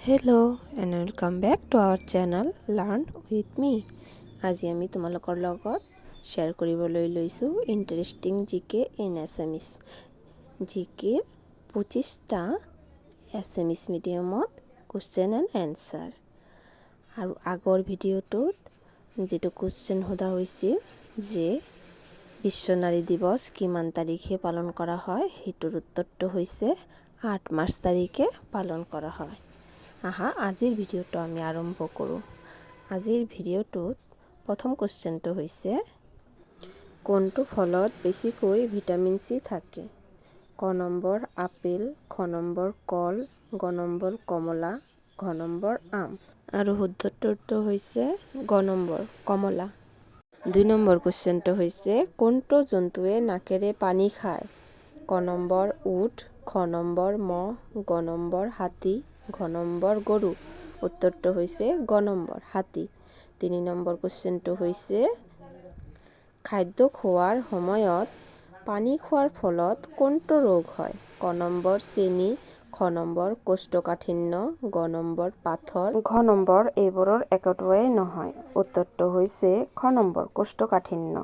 Hello' and welcome back to our channel learn with me. আজি আমি তোমালোকৰ লগত শ্বেয়াৰ কৰিবলৈ লৈছোঁ ইণ্টাৰেষ্টিং জিকে ইন এছামিছ। জিকেৰ 25টা এছামিছ মিডিয়ামত কুৱেশ্যন এণ্ড এনচাৰ। আৰু আগৰ ভিডিঅ'টোত যিটো কুৱেশ্যন সোধা হৈছিল যে বিশ্ব নাৰী দিৱস কিমান তাৰিখে পালন কৰা হয়, সেইটোৰ উত্তৰটো হৈছে 8 মাৰ্চ তাৰিখে পালন কৰা হয়। আজিৰ ভিডিঅ'টো আমি আৰম্ভ কৰোঁ। আজিৰ ভিডিঅ'টোত প্ৰথম কুৱেশ্যনটো হৈছে কোনটো ফলত বেছিকৈ ভিটামিন চি থাকে? ক নম্বৰ আপেল, খ নম্বৰ কল, গ নম্বৰ কমলা, ঘ নম্বৰ আম। আৰু শুদ্ধ উত্তৰটো হৈছে গ নম্বৰ কমলা। 2 নম্বৰ কুৱেশ্যনটো হৈছে কোনটো জন্তুৱে নাকেৰে পানী খায়? ক নম্বৰ উট, খ নম্বৰ মহ, গ নম্বৰ হাতী, ঘ নম্বৰ গৰু। উত্তৰটো হৈছে গ নম্বৰ হাতী। 3 নম্বৰ কুৱেশ্যনটো হৈছে খাদ্য খোৱাৰ সময়ত পানী খোৱাৰ ফলত কোনটো ৰোগ হয়? ক নম্বৰ চেনি, খ নম্বৰ কোষ্ঠকাঠিন্য, গ নম্বৰ পাথৰ, ঘ নম্বৰ এইবোৰৰ একোটাই নহয়। উত্তৰটো হৈছে খ নম্বৰ কোষ্ঠকাঠিন্য।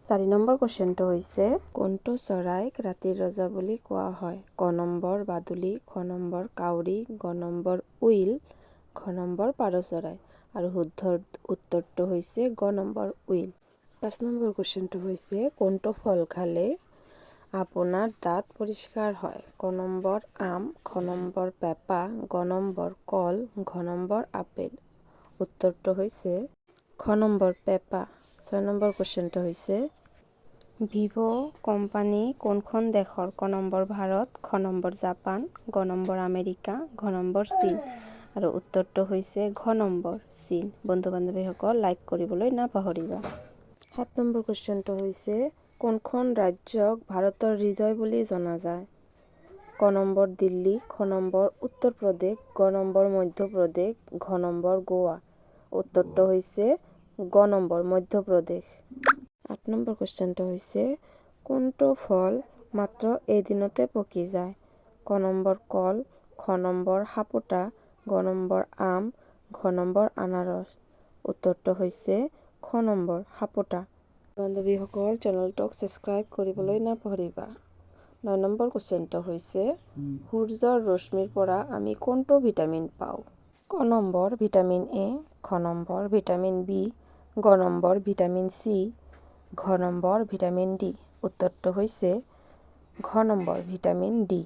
4 নম্বৰ কুৱেশ্যনটো হৈছে কোনটো চৰাইক ৰাতিৰ ৰজা বুলি কোৱা হয়? ক নম্বৰ বাদুলি, খ নম্বৰ কাউৰী, গ নম্বৰ উইল, ঘ নম্বৰ পাৰ চৰাই। আৰু শুদ্ধ উত্তৰটো হৈছে গ নম্বৰ উইল। 5 নম্বৰ কুৱেশ্যনটো হৈছে কোনটো ফল খালে আপোনাৰ দাঁত পৰিষ্কাৰ হয়? ক নম্বৰ আম, খ নম্বৰ পেঁপা, গ নম্বৰ কল, ঘ নম্বৰ আপেল। উত্তৰটো হৈছে খ নম্বৰ পেঁপা। 6 নম্বৰ কুৱেশ্যনটো হৈছে ভিভ' কোম্পানী কোনখন দেশৰ? ক নম্বৰ ভাৰত, খ নম্বৰ জাপান, গ নম্বৰ আমেৰিকা, ঘ নম্বৰ চীন। আৰু উত্তৰটো হৈছে ঘ নম্বৰ চীন। বন্ধু বান্ধৱীসকল লাইক কৰিবলৈ নাপাহৰিবা। 7 নম্বৰ কুৱেশ্যনটো হৈছে কোনখন ৰাজ্যক ভাৰতৰ হৃদয় বুলি জনা যায়? ক নম্বৰ দিল্লী, খ নম্বৰ উত্তৰ প্ৰদেশ, গ নম্বৰ মধ্যপ্ৰদেশ, ঘ নম্বৰ গোৱা। উত্তৰটো হৈছে গ নম্বৰ মধ্যপ্ৰদেশ। 8 নম্বৰ কুৱেশ্যনটো হৈছে কোনটো ফল মাত্ৰ এদিনতে পকি যায়? ক নম্বৰ কল, খ নম্বৰ সাপোটা, গ নম্বৰ আম, ঘ নম্বৰ আনাৰস। উত্তৰটো হৈছে খ নম্বৰ সাপোটা। বান্ধৱীসকল চেনেলটোক ছাবস্ক্ৰাইব কৰিবলৈ নাপাহৰিবা। 9 নম্বৰ কুৱেশ্যনটো হৈছে সূৰ্যৰ ৰশ্মিৰ পৰা আমি কোনটো ভিটামিন পাওঁ? ক নম্বৰ ভিটামিন এ, খ নম্বৰ ভিটামিন বি, গ নম্বৰ ভিটামিন চি, ঘ নম্বৰ ভিটামিন ডি। উত্তৰটো হৈছে ঘ নম্বৰ ভিটামিন ডি।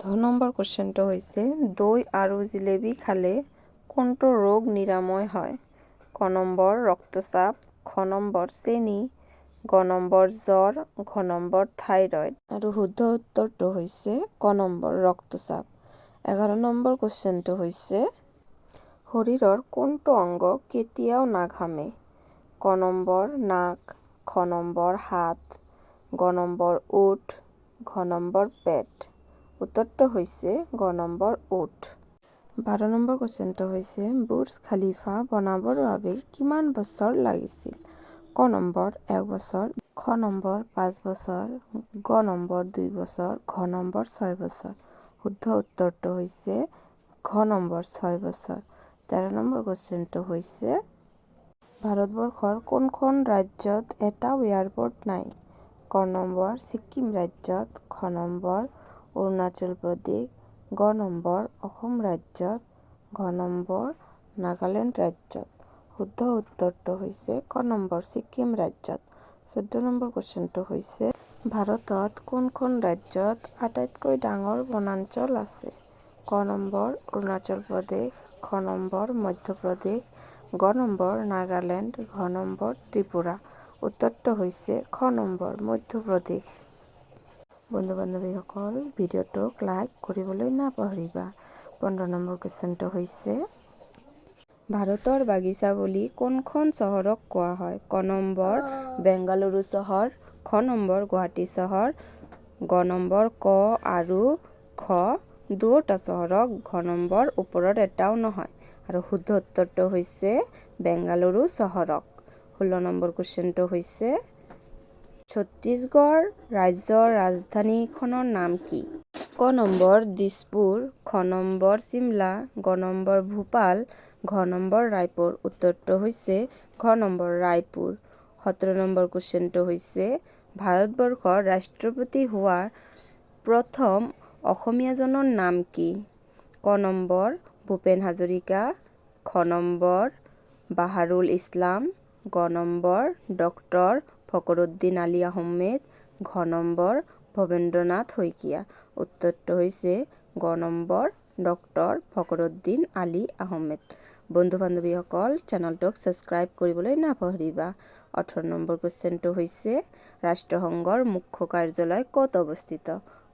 10 নম্বৰ কুৱেশ্যনটো হৈছে দৈ আৰু জিলেবী খালে কোনটো ৰোগ নিৰাময় হয়? ক নম্বৰ ৰক্তচাপ, খ নম্বৰ চেনি, গ নম্বৰ জ্বৰ, ঘ নম্বৰ থাইৰয়ড। আৰু শুদ্ধ উত্তৰটো হৈছে ক নম্বৰ ৰক্তচাপ। 11 নম্বৰ কুৱেশ্যনটো হৈছে শৰীৰৰ কোনটো অংগ কেতিয়াও নাঘামে? ক নম্বৰ নাক, খ নম্বৰ হাত, গ নম্বৰ ওঠ, ঘ নম্বৰ পেট। উত্তৰটো হৈছে গ নম্বৰ ওঠ। 12 নম্বৰ কুৱেশ্যনটো হৈছে বুৰ্জ খালিফা বনাবৰ বাবে কিমান বছৰ লাগিছিল? ক নম্বৰ 1 বছৰ, খ নম্বৰ 5 বছৰ, গ নম্বৰ 2 বছৰ, ঘ নম্বৰ 6 বছৰ। শুদ্ধ উত্তৰটো হৈছে ঘ নম্বৰ 6 বছৰ। 13 নম্বৰ কুৱেশ্যনটো হৈছে ভাৰতবৰ্ষৰ কোনখন ৰাজ্যত এটাও এয়াৰপৰ্ট নাই? ক নম্বৰ ছিকিম ৰাজ্যত, খ নম্বৰ অৰুণাচল প্ৰদেশ, গ নম্বৰ অসম ৰাজ্যত, ঘ নম্বৰ নাগালেণ্ড ৰাজ্যত। শুদ্ধ উত্তৰটো হৈছে ক নম্বৰ ছিকিম ৰাজ্যত। 14 নম্বৰ কুৱেশ্যনটো হৈছে ভাৰতত কোনখন ৰাজ্যত আটাইতকৈ ডাঙৰ বনাঞ্চল আছে? ক নম্বৰ অৰুণাচল প্ৰদেশ, খ নম্বৰ মধ্যপ্ৰদেশ, গ নম্বৰ নাগালেণ্ড, ঘ নম্বৰ ত্ৰিপুৰা। উত্তৰটো হৈছে খ নম্বৰ মধ্যপ্ৰদেশ। বন্ধু বান্ধৱীসকল ভিডিঅ'টোক লাইক কৰিবলৈ নাপাহৰিবা। 15 নম্বৰ কুৱেশ্যনটো হৈছে ভাৰতৰ বাগিচা বুলি কোনখন চহৰক কোৱা হয়? ক নম্বৰ বেংগালুৰু চহৰ, খ নম্বৰ গুৱাহাটী চহৰ, গ নম্বৰ ক আৰু খ দুয়োটা চহৰক, ঘ নম্বৰ ওপৰৰ এটাও নহয়। আৰু শুদ্ধ উত্তৰটো হৈছে বেংগালুৰু চহৰক। 16 নম্বৰ কুৱেশ্যনটো হৈছে ছত্তীশগড় ৰাজ্যৰ ৰাজধানীখনৰ নাম কি? ক নম্বৰ দিছপুৰ, খ নম্বৰ চিমলা, গ নম্বৰ ভূপাল, ঘ নম্বৰ ৰায়পুৰ। উত্তৰটো হৈছে ঘ নম্বৰ ৰায়পুৰ। 17 নম্বৰ কুৱেশ্যনটো হৈছে ভাৰতবৰ্ষৰ ৰাষ্ট্ৰপতি হোৱা প্ৰথম অসমীয়াজনৰ নাম কি? ক নম্বৰ ভূপেন হাজৰিকা, খ নম্বৰ বাহাৰুল ইছলাম, গ নম্বৰ ডক্টৰ ফখৰুদ্দিন আলি আহমেদ, ঘ নম্বৰ ভৱেন্দ্ৰনাথ শইকীয়া। উত্তৰটো হৈছে গ নম্বৰ ডক্টৰ ফখৰুদ্দিন আলি আহমেদ। বন্ধু বান্ধৱীসকল, চেনেলটোক ছাবস্ক্ৰাইব কৰিবলৈ নাপাহৰিবা। 18 নম্বৰ কুৱেশ্যনটো হৈছে ৰাষ্ট্ৰসংঘৰ মুখ্য কাৰ্যালয় ক'ত অৱস্থিত?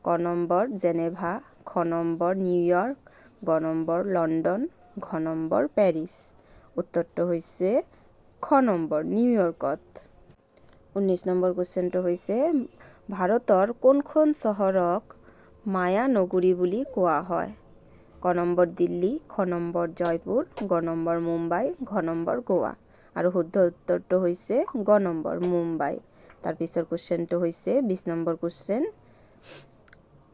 ক নম্বৰ জেনেভা, খ নম্বৰ নিউয়ৰ্ক, গ নম্বৰ লণ্ডন, ঘ নম্বৰ পেৰিছ। উত্তৰটো হৈছে খ নম্বৰ নিউয়ৰ্কত। 19 নম্বৰ কুৱেশ্যনটো হৈছে ভাৰতৰ কোনখন চহৰক মায়া নগৰী বুলি কোৱা হয়? ক নম্বৰ দিল্লী, খ নম্বৰ জয়পুৰ, গ নম্বৰ মুম্বাই, ঘ নম্বৰ গোৱা। আৰু শুদ্ধ উত্তৰটো হৈছে গ নম্বৰ মুম্বাই। তাৰপিছৰ কুৱেশ্যনটো হৈছে 20 নম্বৰ কুৱেশ্যন।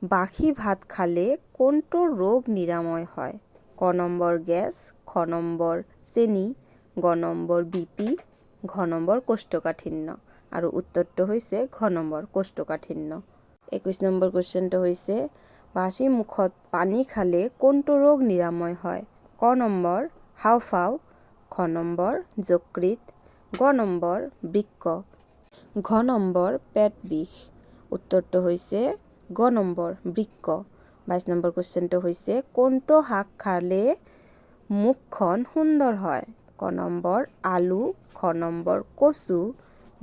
বাসি ভাত খালে কোনটো ৰোগ নিৰাময় হয়? ক নম্বৰ গেছ, খ নম্বৰ চেনি, গ নম্বৰ BP, ঘ নম্বৰ কোষ্ঠকাঠিন্য। আৰু উত্তৰটো হৈছে ঘ নম্বৰ কোষ্ঠকাঠিন্য। 21 নম্বৰ কুৱেশ্যনটো হৈছে বাসি মুখত পানী খালে কোনটো ৰোগ নিৰাময় হয়? ক নম্বৰ হাঁওফাঁও, খ নম্বৰ যকৃত, গ নম্বৰ বৃক্ক, ঘ নম্বৰ পেট বিষ। উত্তৰটো হৈছে গ নম্বৰ বৃক্ক। 22 নম্বৰ কুৱেশ্যনটো হৈছে কোনটো শাক খালে মুখখন সুন্দৰ হয়? ক নম্বৰ আলু, খ নম্বৰ কচু,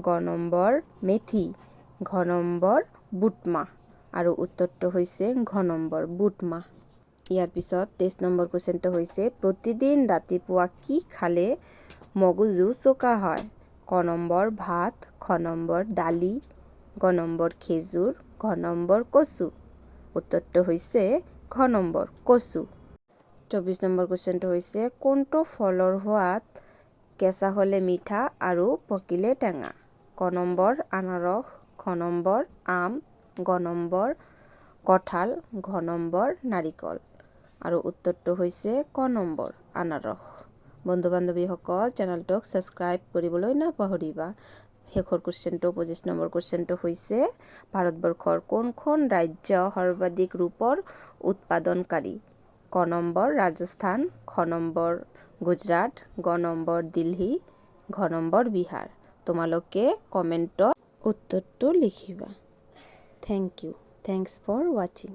গ নম্বৰ মেথি, ঘ নম্বৰ বুটমাহ। আৰু উত্তৰটো হৈছে ঘ নম্বৰ বুটমাহ। ইয়াৰ পিছত 23 নম্বৰ কুৱেশ্যনটো হৈছে প্ৰতিদিন ৰাতিপুৱা কি খালে মগজু চোকা হয়? ক নম্বৰ ভাত, খ নম্বৰ দালি, গ নম্বৰ খেজুৰ, ঘ নম্বৰ কচু। উত্তৰটো হৈছে ঘ নম্বৰ কচু। 24 নম্বৰ কুৱেশ্যনটো হৈছে কোনটো ফলৰ সোৱাদ কেঁচা হ'লে মিঠা আৰু পকিলে টেঙা? ক নম্বৰ আনাৰস, খ নম্বৰ আম, গ নম্বৰ কঁঠাল, ঘ নম্বৰ নাৰিকল। আৰু উত্তৰটো হৈছে ক নম্বৰ আনাৰস। বন্ধু বান্ধৱীসকল, চেনেলটোক ছাবস্ক্ৰাইব কৰিবলৈ নাপাহৰিবা। শেষৰ কুৱেশ্যনটো 25 নম্বৰ কুৱেশ্যনটো হৈছে ভাৰতবৰ্ষৰ কোনখন ৰাজ্য সৰ্বাধিক ৰূপৰ উৎপাদনকাৰী? ক নম্বৰ ৰাজস্থান, খ নম্বৰ গুজৰাট, গ নম্বৰ দিল্লী, ঘ নম্বৰ বিহাৰ। তোমালোকে কমেণ্টত উত্তৰটো লিখিবা। Thank U. থেংকছ ফৰ ৱাচিং।